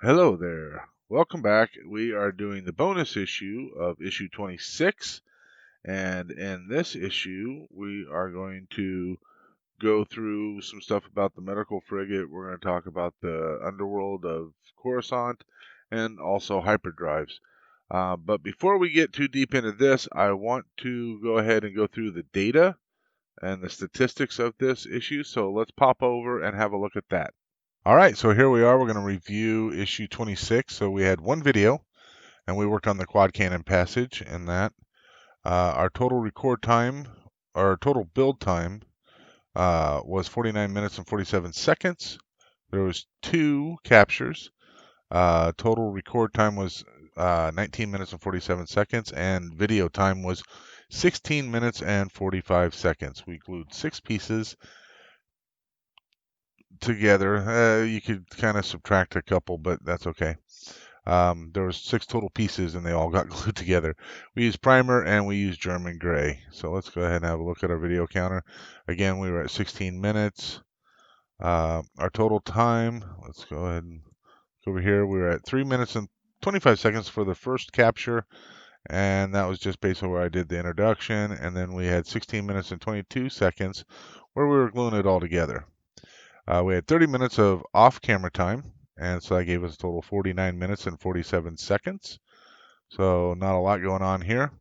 Hello there. Welcome back. We are doing the bonus issue of issue 26. And in this issue, we are going to go through some stuff about the Medical Frigate. We're going to talk about the underworld of Coruscant and also hyperdrives. But before we get too deep into this, I want to go ahead and go through the data and the statistics of this issue. So let's pop over and have a look at that. All right, so here we are. We're going to review issue 26. So we had one video, and we worked on the quad cannon passage and that. Our total record time, our total build time was 49 minutes and 47 seconds. There was 2 captures. Total record time was 19 minutes and 47 seconds, and video time was 16 minutes and 45 seconds. We glued 6 pieces together. You could kind of subtract a couple, but that's okay. There was 6 total pieces, and they all got glued together. We used primer and we used German gray. So let's go ahead and have a look at our video counter. Again, we were at 16 minutes. Our total time, let's go ahead and go over here. We were at 3 minutes and 25 seconds for the first capture, and that was just based on where I did the introduction. And then we had 16 minutes and 22 seconds where we were gluing it all together. We had 30 minutes of off-camera time, and so that gave us a total of 49 minutes and 47 seconds. So not a lot going on here.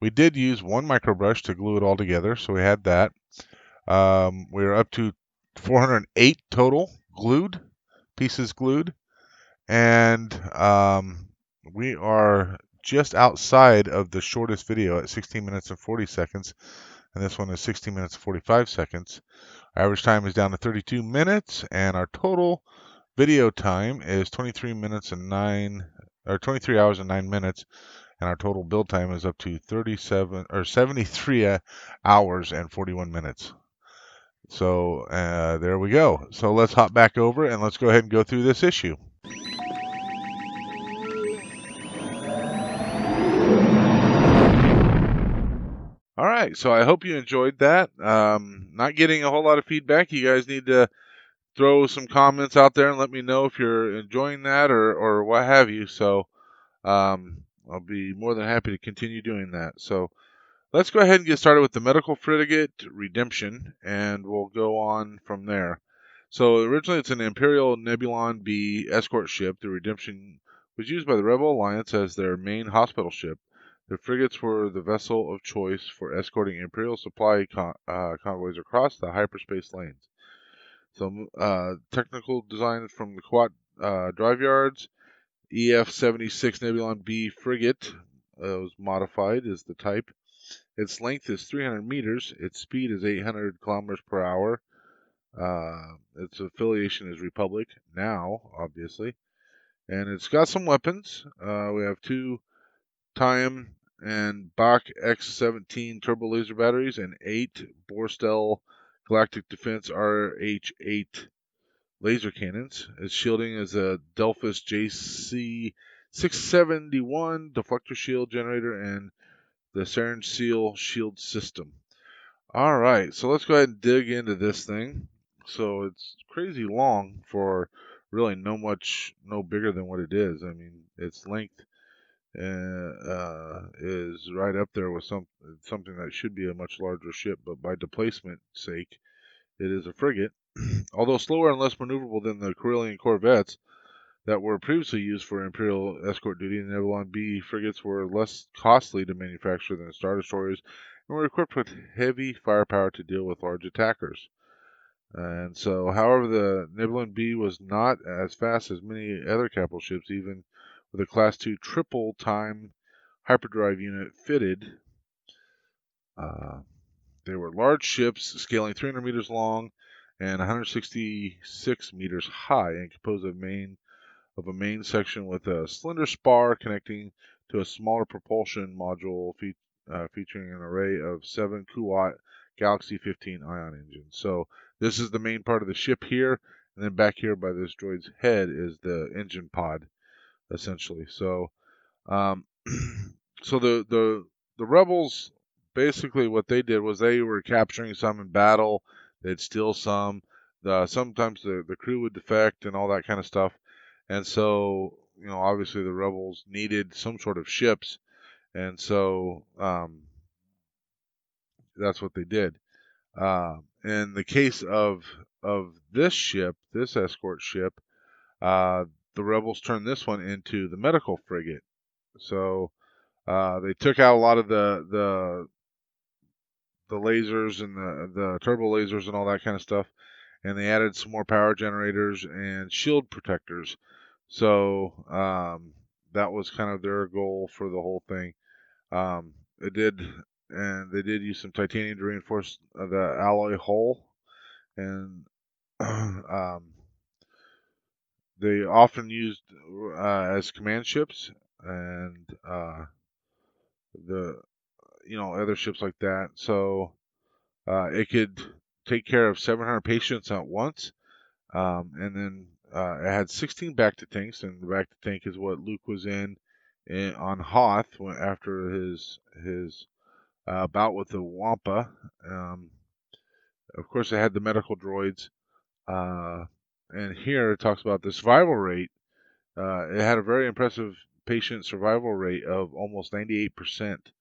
We did use one microbrush to glue it all together, so we had that. We were up to 408 total pieces glued, and we are just outside of the shortest video at 16 minutes and 40 seconds, and this one is 16 minutes and 45 seconds. Average time is down to 32 minutes, and our total video time is 23 hours and 9 minutes, and our total build time is up to 73 hours and 41 minutes. So there we go. So let's hop back over and let's go ahead and go through this issue. All right, so I hope you enjoyed that. Not getting a whole lot of feedback. You guys need to throw some comments out there and let me know if you're enjoying that or what have you. So I'll be more than happy to continue doing that. So let's go ahead and get started with the Medical Frigate Redemption, and we'll go on from there. So originally it's an Imperial Nebulon B escort ship. The Redemption was used by the Rebel Alliance as their main hospital ship. The frigates were the vessel of choice for escorting Imperial supply convoys across the hyperspace lanes. So technical design from the quad drive yards. EF-76 Nebulon B frigate was modified as the type. Its length is 300 meters. Its speed is 800 kilometers per hour. Its affiliation is Republic now, obviously. And it's got some weapons. We have 2 Time and Bach X-17 turbo laser batteries and 8 Borstel Galactic Defense RH-8 laser cannons. Its shielding is a Delphus JC-671 deflector shield generator and the Sarin Seal shield system. All right, so let's go ahead and dig into this thing. So it's crazy long for really no bigger than what it is. I mean, its length is right up there with something that should be a much larger ship, but by displacement sake, it is a frigate. Although slower and less maneuverable than the Corellian corvettes that were previously used for Imperial escort duty, the Nebulon B frigates were less costly to manufacture than Star Destroyers and were equipped with heavy firepower to deal with large attackers. And so, however, the Nebulon B was not as fast as many other capital ships, even with a Class 2 triple time hyperdrive unit fitted. They were large ships, scaling 300 meters long and 166 meters high, and composed of a main section with a slender spar connecting to a smaller propulsion module featuring an array of 7 Kuwait Galaxy 15 ion engines. So this is the main part of the ship here, and then back here by this droid's head is the engine pod, essentially. So, so the rebels basically what they did was they were capturing some in battle. They'd steal some. Sometimes the crew would defect and all that kind of stuff. And so, obviously the rebels needed some sort of ships, and so that's what they did. In the case of this ship, this escort ship, uh, the rebels turned this one into the Medical Frigate. So they took out a lot of the lasers and the turbo lasers and all that kind of stuff, and they added some more power generators and shield protectors. So that was kind of their goal for the whole thing. It did, and they did use some titanium to reinforce the alloy hull, and they often used as command ships, and the other ships like that. So it could take care of 700 patients at once, and then it had 16 back to tanks, and the back to tank is what Luke was in on Hoth after his bout with the Wampa. Of course, it had the medical droids, uh, and here it talks about the survival rate. It had a very impressive patient survival rate of almost 98%,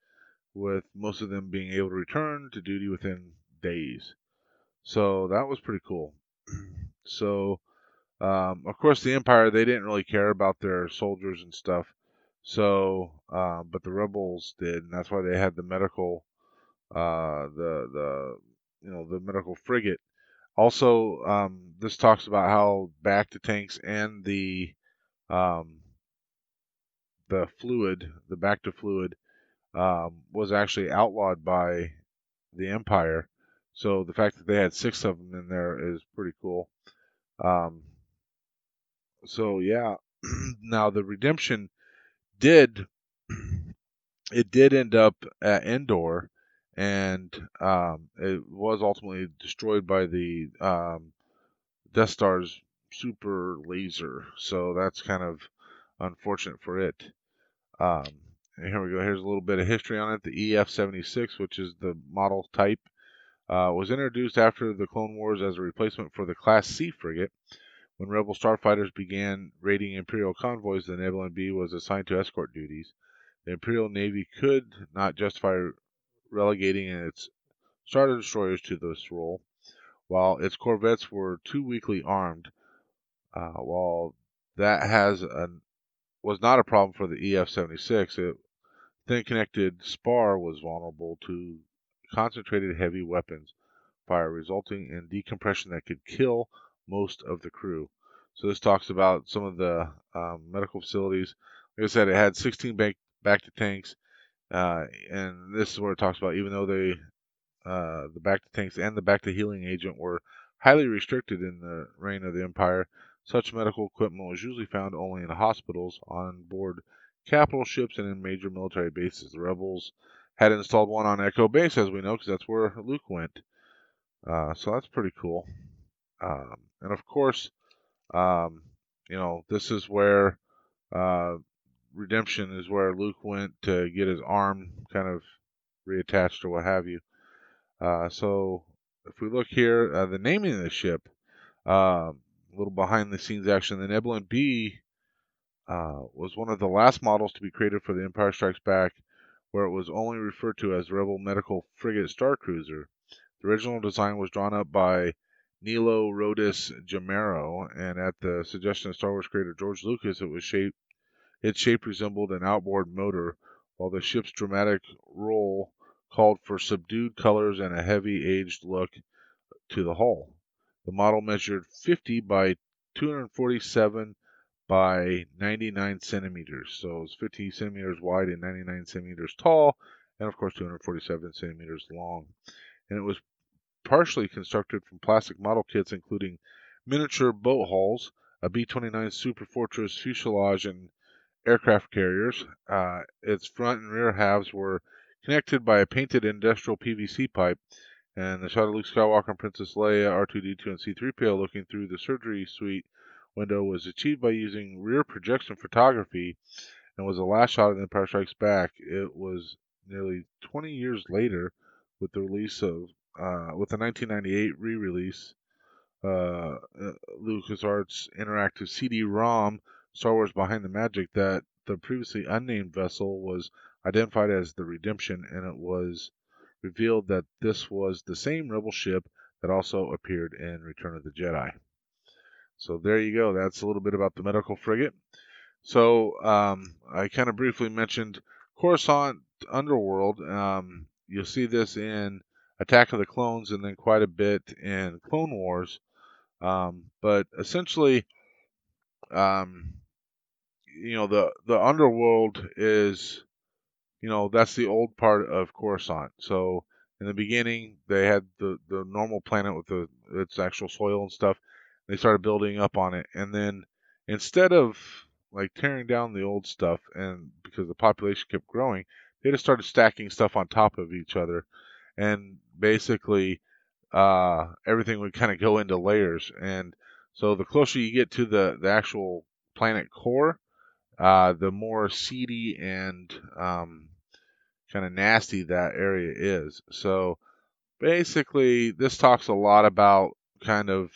with most of them being able to return to duty within days. So that was pretty cool. So, of course, the Empire, they didn't really care about their soldiers and stuff. So, but the rebels did, and that's why they had the medical, the medical frigate. Also, this talks about how back to tanks and um, the fluid, the back to fluid, was actually outlawed by the Empire. So the fact that they had 6 of them in there is pretty cool. Um, so yeah, now the Redemption did it did end up at Endor, and it was ultimately destroyed by the Death Star's super laser. So that's kind of unfortunate for it. Um, and here we go. Here's a little bit of history on it. The EF-76, which is the model type, was introduced after the Clone Wars as a replacement for the Class C frigate. When Rebel starfighters began raiding Imperial convoys, the Nebulon B was assigned to escort duties. The Imperial Navy could not justify relegating its Star Destroyers to this role, while its corvettes were too weakly armed. While that was not a problem for the EF-76, it thin-connected spar was vulnerable to concentrated heavy weapons fire, resulting in decompression that could kill most of the crew. So this talks about some of the medical facilities. Like I said, it had 16 back to tanks, and this is where it talks about even though the back to tanks and the back to healing agent were highly restricted in the reign of the Empire, such medical equipment was usually found only in hospitals, on board capital ships, and in major military bases. The rebels had installed one on Echo Base, as we know, because that's where Luke went. So that's pretty cool. And of course, um, this is where uh, Redemption is where Luke went to get his arm kind of reattached or what have you. So if we look here, the naming of the ship, a little behind the scenes action. The Nebulon B was one of the last models to be created for the Empire Strikes Back, where it was only referred to as Rebel Medical Frigate Star Cruiser. The original design was drawn up by Nilo Rodis Jamero, and at the suggestion of Star Wars creator George Lucas, its shape resembled an outboard motor, while the ship's dramatic role called for subdued colors and a heavy aged look to the hull. The model measured 50 by 247 by 99 centimeters. So it's 50 centimeters wide and 99 centimeters tall, and of course 247 centimeters long. And it was partially constructed from plastic model kits, including miniature boat hulls, a B-29 Super Fortress fuselage, and aircraft carriers. Its front and rear halves were connected by a painted industrial PVC pipe, and the shot of Luke Skywalker and Princess Leia, R2-D2, and C-3PO looking through the surgery suite window was achieved by using rear projection photography, and was the last shot of The Empire Strikes Back. It was nearly 20 years later, with the release of with the 1998 re-release, LucasArts interactive CD-ROM Star Wars Behind the Magic that the previously unnamed vessel was identified as the Redemption, and it was revealed that this was the same rebel ship that also appeared in Return of the Jedi. So there you go. That's a little bit about the Medical Frigate. So I kind of briefly mentioned Coruscant Underworld. You'll see this in Attack of the Clones and then quite a bit in Clone Wars. But essentially, um, the underworld is, that's the old part of Coruscant. So in the beginning, they had the normal planet with its actual soil and stuff. They started building up on it, and then instead of like tearing down the old stuff, and because the population kept growing, they just started stacking stuff on top of each other, and basically everything would kind of go into layers. And so the closer you get to the actual planet core, the more seedy and kind of nasty that area is. So basically, this talks a lot about kind of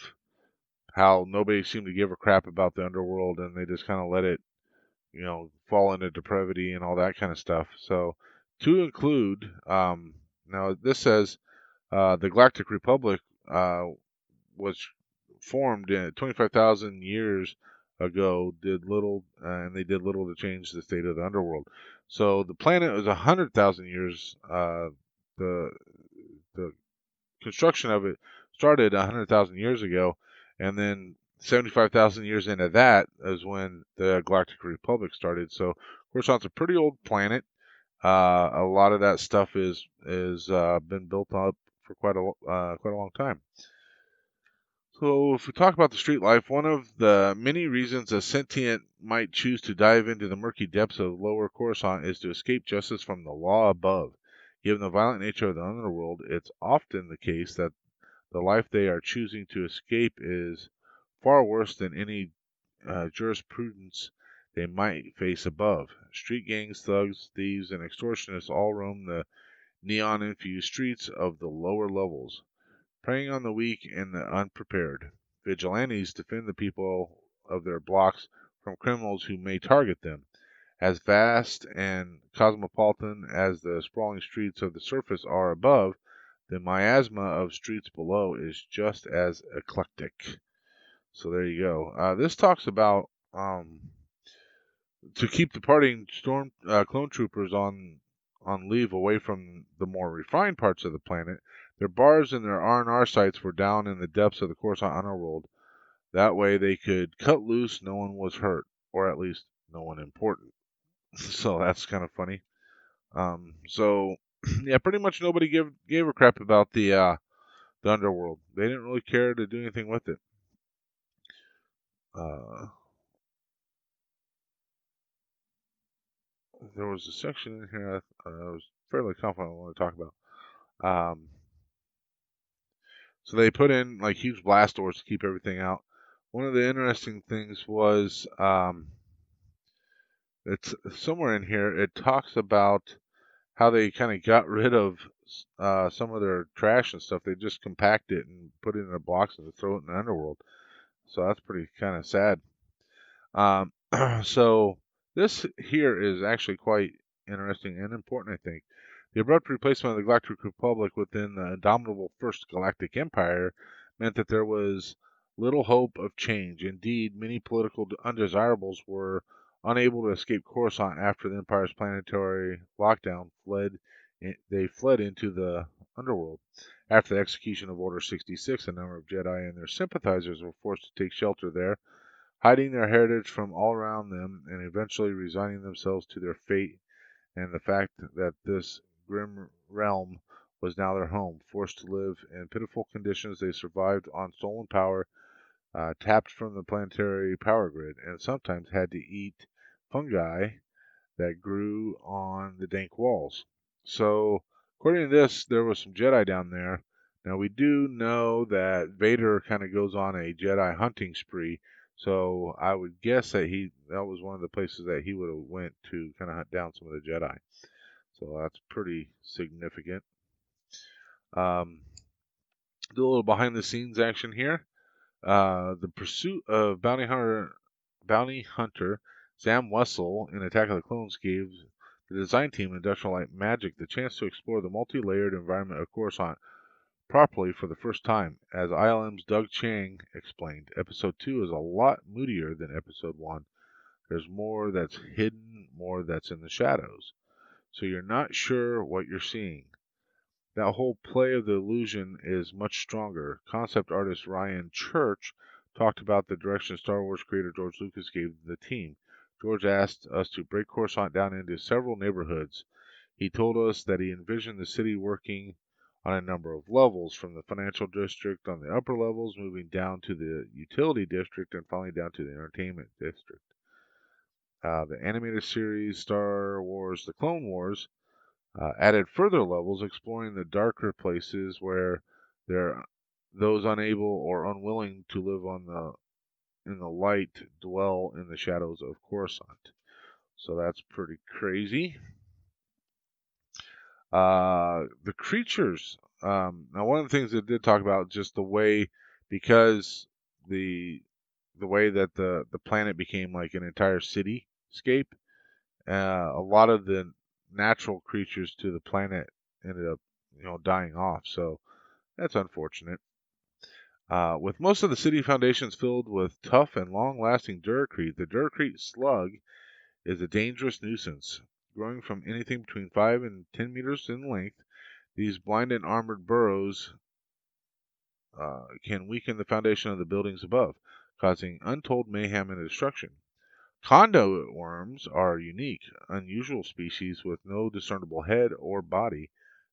how nobody seemed to give a crap about the underworld, and they just kind of let it, fall into depravity and all that kind of stuff. So to include, now this says the Galactic Republic was formed in 25,000 years ago, and they did little to change the state of the underworld. So the planet was 100,000 years. The the construction of it started 100,000 years ago, and then 75,000 years into that is when the Galactic Republic started. So Coruscant's a pretty old planet. A lot of that stuff is been built up for quite a long time. So, if we talk about the street life, one of the many reasons a sentient might choose to dive into the murky depths of lower Coruscant is to escape justice from the law above. Given the violent nature of the underworld, it's often the case that the life they are choosing to escape is far worse than any jurisprudence they might face above. Street gangs, thugs, thieves, and extortionists all roam the neon infused streets of the lower levels, preying on the weak and the unprepared. Vigilantes defend the people of their blocks from criminals who may target them. As vast and cosmopolitan as the sprawling streets of the surface are above, the miasma of streets below is just as eclectic. So there you go. This talks about to keep departing storm clone troopers on leave away from the more refined parts of the planet. Their bars and their R&R sites were down in the depths of the Coruscant Underworld. That way they could cut loose, no one was hurt, or at least no one important. So that's kind of funny. So yeah, pretty much nobody gave a crap about the underworld. They didn't really care to do anything with it. Uh, there was a section in here I was fairly confident I want to talk about. So they put in like huge blast doors to keep everything out. One of the interesting things was it's somewhere in here. It talks about how they kind of got rid of some of their trash and stuff. They just compact it and put it in a box and throw it in the underworld. So that's pretty kind of sad. Um, so this here is actually quite interesting and important, I think. The abrupt replacement of the Galactic Republic within the indomitable First Galactic Empire meant that there was little hope of change. Indeed, many political undesirables were unable to escape Coruscant after the Empire's planetary lockdown. They fled into the underworld. After the execution of Order 66, a number of Jedi and their sympathizers were forced to take shelter there, hiding their heritage from all around them and eventually resigning themselves to their fate and the fact that this grim realm was now their home. Forced to live in pitiful conditions, they survived on stolen power, tapped from the planetary power grid, and sometimes had to eat fungi that grew on the dank walls. So, according to this, there was some Jedi down there. Now, we do know that Vader kind of goes on a Jedi hunting spree, so I would guess that was one of the places that he would have went to kind of hunt down some of the Jedi. So that's pretty significant. Do a little behind the scenes action here. The pursuit of bounty hunter bounty hunter Sam Wessel in Attack of the Clones gave the design team in Industrial Light and Magic the chance to explore the multi-layered environment of Coruscant properly for the first time. As ILM's Doug Chang explained, Episode 2 is a lot moodier than Episode 1. There's more that's hidden, more that's in the shadows. So you're not sure what you're seeing. That whole play of the illusion is much stronger. Concept artist Ryan Church talked about the direction Star Wars creator George Lucas gave the team. George asked us to break Coruscant down into several neighborhoods. He told us that he envisioned the city working on a number of levels, from the financial district on the upper levels, moving down to the utility district, and finally down to the entertainment district. The animated series Star Wars The Clone Wars added further levels, exploring the darker places where there those unable or unwilling to live in the light dwell in the shadows of Coruscant. So that's pretty crazy. The creatures. Now, one of the things it did talk about just the way, because the way that the planet became like an entire cityscape. A lot of the natural creatures to the planet ended up, dying off. So that's unfortunate. With most of the city foundations filled with tough and long-lasting Duracrete, the Duracrete slug is a dangerous nuisance. Growing from anything between 5 and 10 meters in length, these blind and armored burrows can weaken the foundation of the buildings above, causing untold mayhem and destruction. Conduit worms are unique, unusual species with no discernible head or body.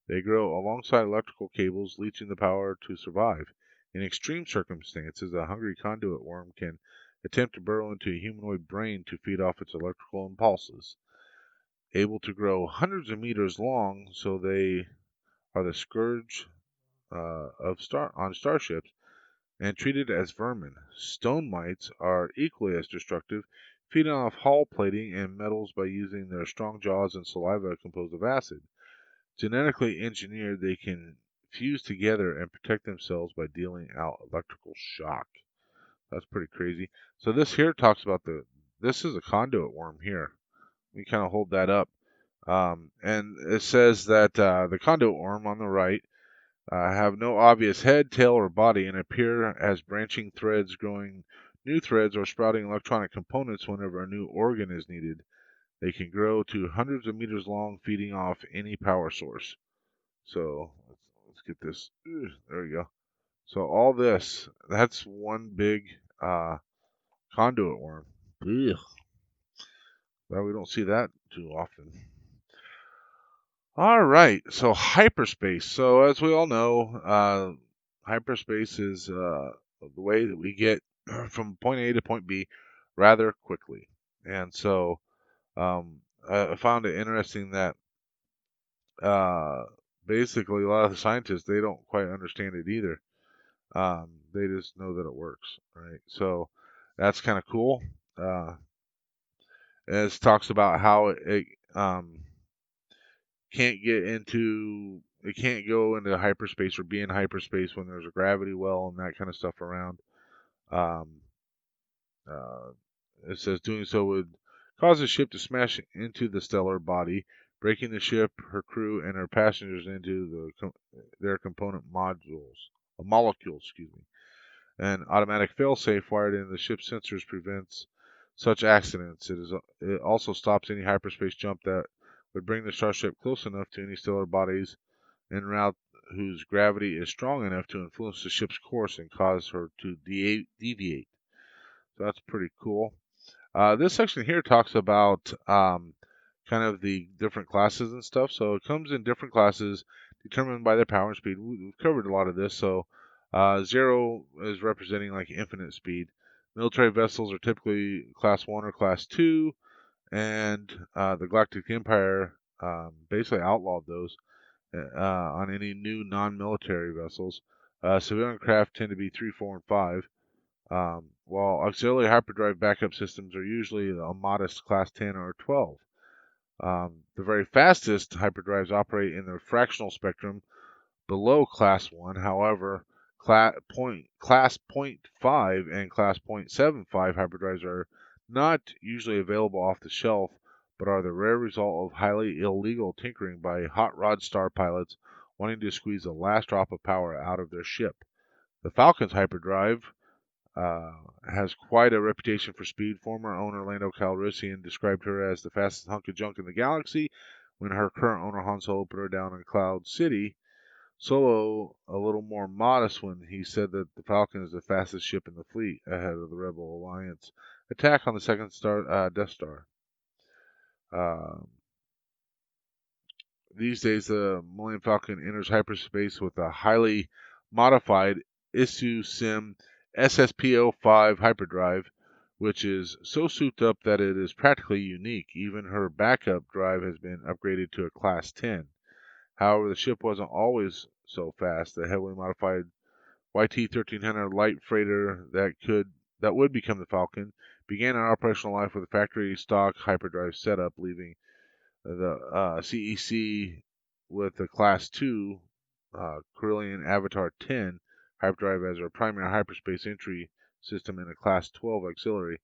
They grow alongside electrical cables, leeching the power to survive. In extreme circumstances, a hungry conduit worm can attempt to burrow into a humanoid brain to feed off its electrical impulses. Able to grow hundreds of meters long, so they are the scourge on starships and treated as vermin. Stone mites are equally as destructive, feeding off hull plating and metals by using their strong jaws and saliva composed of acid. Genetically engineered, they can fuse together and protect themselves by dealing out electrical shock. That's pretty crazy. So this here talks about this is a conduit worm here. We kind of hold that up. And it says that the conduit worm on the right have no obvious head, tail, or body and appear as branching threads, growing new threads, or sprouting electronic components whenever a new organ is needed. They can grow to hundreds of meters long, feeding off any power source. So let's get this. There we go. So all this, that's one big conduit worm. Ugh. Well, we don't see that too often. All right, so hyperspace. So as we all know, hyperspace is the way that we get from point A to point B rather quickly. And so I found it interesting that uh, basically a lot of the scientists, they don't quite understand it either. They just know that it works, right? So that's kind of cool. It talks about how it can't get into it can't go into hyperspace or be in hyperspace when there's a gravity well and that kind of stuff around. Um, uh, it says doing so would cause the ship to smash into the stellar body, breaking the ship, her crew, and her passengers into their component molecules. Excuse me. An automatic failsafe wired into the ship's sensors prevents such accidents. It also stops any hyperspace jump that would bring the starship close enough to any stellar bodies en route whose gravity is strong enough to influence the ship's course and cause her to deviate. So that's pretty cool. This section here talks about kind of the different classes and stuff. So it comes in different classes determined by their power and speed. We've covered a lot of this. So 0 is representing like infinite speed. Military vessels are typically class 1 or class 2, and the Galactic Empire basically outlawed those on any new non-military vessels. Civilian craft tend to be 3, 4, and 5. While auxiliary hyperdrive backup systems are usually a modest class 10 or 12. The very fastest hyperdrives operate in the fractional spectrum below class 1. However, class .5 and class .75 hyperdrives are not usually available off the shelf, but are the rare result of highly illegal tinkering by hot rod star pilots wanting to squeeze the last drop of power out of their ship. The Falcon's hyperdrive uh, has quite a reputation for speed. Former owner Lando Calrissian described her as the fastest hunk of junk in the galaxy when her current owner Han Solo put her down in Cloud City. Solo, a little more modest when he said that the Falcon is the fastest ship in the fleet ahead of the Rebel Alliance attack on the second Death Star. Um, these days, the Millennium Falcon enters hyperspace with a highly modified Issue Sim SSP-05 hyperdrive, which is so souped up that it is practically unique. Even her backup drive has been upgraded to a Class 10. However, the ship wasn't always so fast. The heavily modified YT-1300 light freighter that would become the Falcon began an operational life with a factory stock hyperdrive setup, leaving the CEC with the Class 2 Corellian Avatar 10 hyperdrive as our primary hyperspace entry system and a Class 12 auxiliary.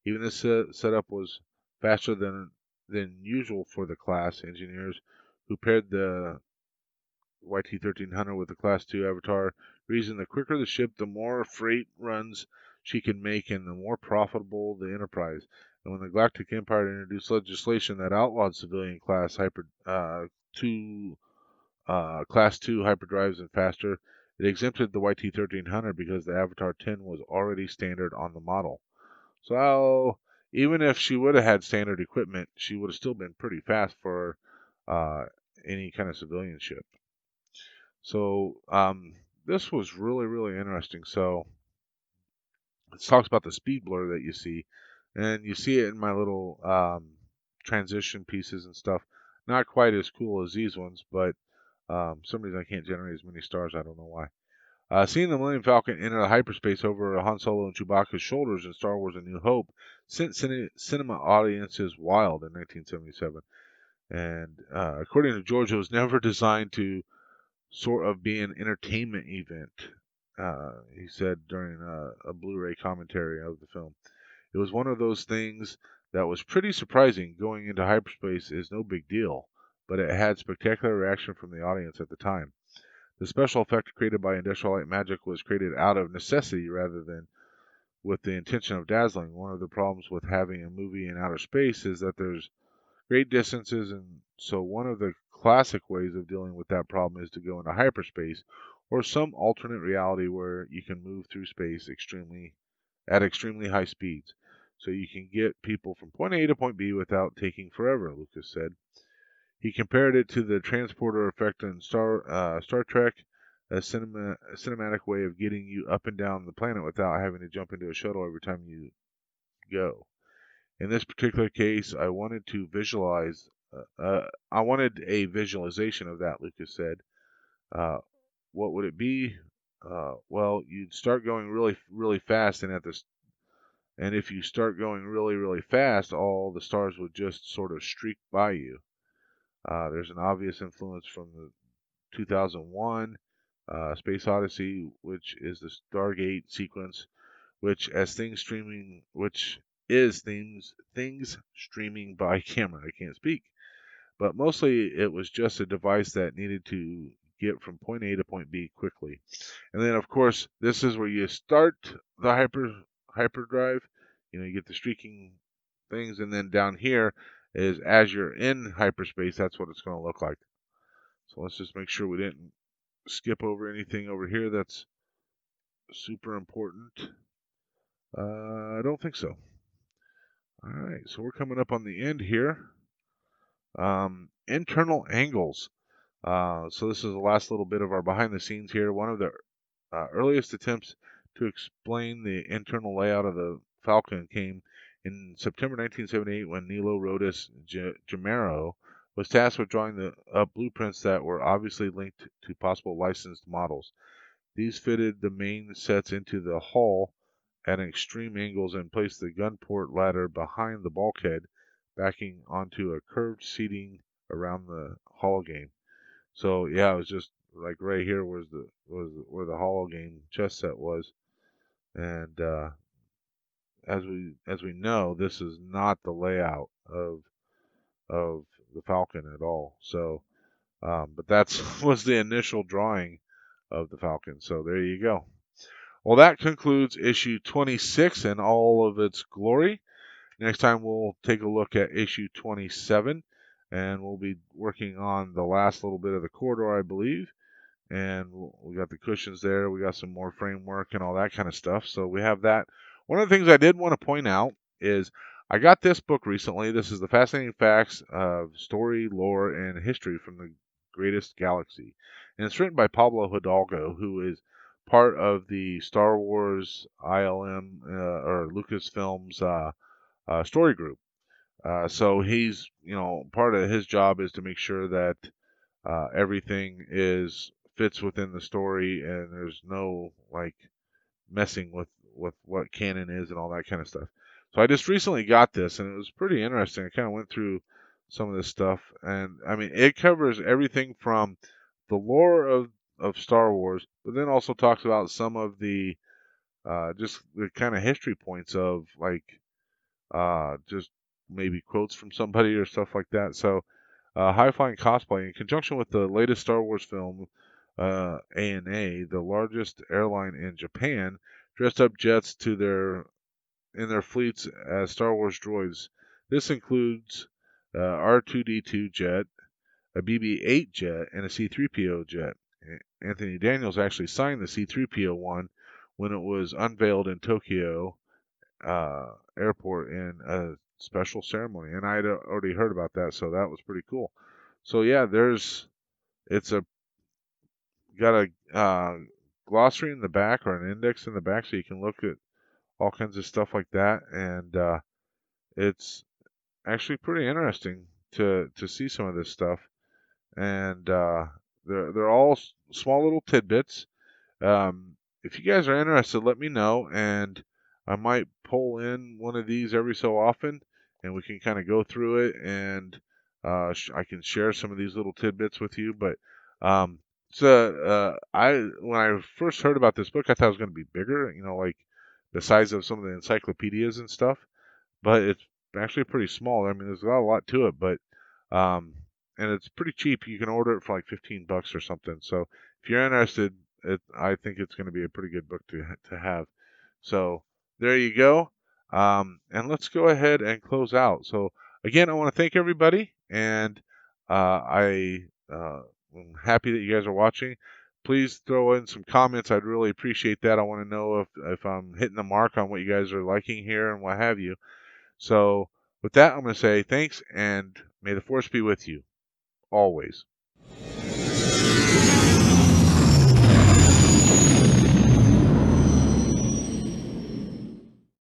Even this setup was faster than usual for the class. Engineers who paired the YT-1300 with the Class 2 Avatar reason the quicker the ship, the more freight runs she can make and the more profitable the enterprise. And when the Galactic Empire introduced legislation that outlawed civilian Class 2 hyperdrives and faster, it exempted the YT-1300 because the Avatar 10 was already standard on the model. So even if she would have had standard equipment, she would have still been pretty fast for uh, any kind of civilian ship. So this was really, really interesting. So it talks about the speed blur that you see, and you see it in my little transition pieces and stuff. Not quite as cool as these ones, but some reason I can't generate as many stars. I don't know why. Seeing the Millennium Falcon enter the hyperspace over Han Solo and Chewbacca's shoulders in Star Wars: A New Hope sent cinema audiences wild in 1977. And according to George, it was never designed to sort of be an entertainment event. He said during a Blu-ray commentary of the film, it was one of those things that was pretty surprising. Going into hyperspace is no big deal, but it had spectacular reaction from the audience at the time. The special effect created by Industrial Light Magic was created out of necessity rather than with the intention of dazzling. One of the problems with having a movie in outer space is that there's great distances, and so one of the classic ways of dealing with that problem is to go into hyperspace or some alternate reality where you can move through space extremely high speeds. So you can get people from point A to point B without taking forever, Lucas said. He compared it to the transporter effect in Star Trek, a cinematic way of getting you up and down the planet without having to jump into a shuttle every time you go. In this particular case, I wanted a visualization of that, Lucas said. Uh, what would it be? Well, you'd start going really, really fast, and if you start going really, really fast, all the stars would just sort of streak by you. There's an obvious influence from the 2001 Space Odyssey, which is the Stargate sequence, which is things streaming by camera. I can't speak, but mostly it was just a device that needed to get from point A to point B quickly. And then, of course, this is where you start the hyperdrive. You get the streaking things, and then down here is as you're in hyperspace, that's what it's going to look like. So let's just make sure we didn't skip over anything over here that's super important. I don't think so. All right, so we're coming up on the end here. Internal angles. So this is the last little bit of our behind the scenes here. One of the earliest attempts to explain the internal layout of the Falcon came in September 1978 when Nilo Rodis Gemero was tasked with drawing up blueprints that were obviously linked to possible licensed models. These fitted the main sets into the hull at extreme angles and placed the gun port ladder behind the bulkhead, backing onto a curved seating around the hull game. So yeah, it was just like right here was where the hull game chess set was, and as we know, this is not the layout of the Falcon at all. So, but that's was the initial drawing of the Falcon. So there you go. Well, that concludes issue 26 in all of its glory. Next time we'll take a look at issue 27, and we'll be working on the last little bit of the corridor, I believe. And we got the cushions there. We got some more framework and all that kind of stuff. So we have that. One of the things I did want to point out is I got this book recently. This is the Fascinating Facts of Story, Lore, and History from the Greatest Galaxy. And it's written by Pablo Hidalgo, who is part of the Star Wars ILM or Lucasfilm's story group. So he's, part of his job is to make sure that everything fits within the story, and there's no like messing with what canon is and all that kind of stuff. So I just recently got this, and it was pretty interesting. I kind of went through some of this stuff, and I mean, it covers everything from the lore of Star Wars, but then also talks about some of the just the kind of history points of like just maybe quotes from somebody or stuff like that. So High Flying Cosplay, in conjunction with the latest Star Wars film, ANA, the largest airline in Japan, dressed up jets in their fleets as Star Wars droids. This includes R2D2 jet, a BB-8 jet, and a C-3PO jet. Anthony Daniels actually signed the C-3PO one when it was unveiled in Tokyo airport in a special ceremony, and I had already heard about that, so that was pretty cool. So yeah, it's got a glossary in the back or an index in the back, so you can look at all kinds of stuff like that, and it's actually pretty interesting to see some of this stuff, and they're all small little tidbits. If you guys are interested, let me know, and I might pull in one of these every so often, and we can kind of go through it, and I can share some of these little tidbits with you. But I when I first heard about this book, I thought it was going to be bigger, like the size of some of the encyclopedias and stuff. But it's actually pretty small. I mean, there's not a lot to it, but um, and it's pretty cheap. You can order it for like $15 or something. So if you're interested, I think it's going to be a pretty good book to have. So there you go. And let's go ahead and close out. So again, I want to thank everybody, and I'm happy that you guys are watching. Please throw in some comments. I'd really appreciate that. I want to know if I'm hitting the mark on what you guys are liking here and what have you. So with that, I'm going to say thanks, and may the force be with you always.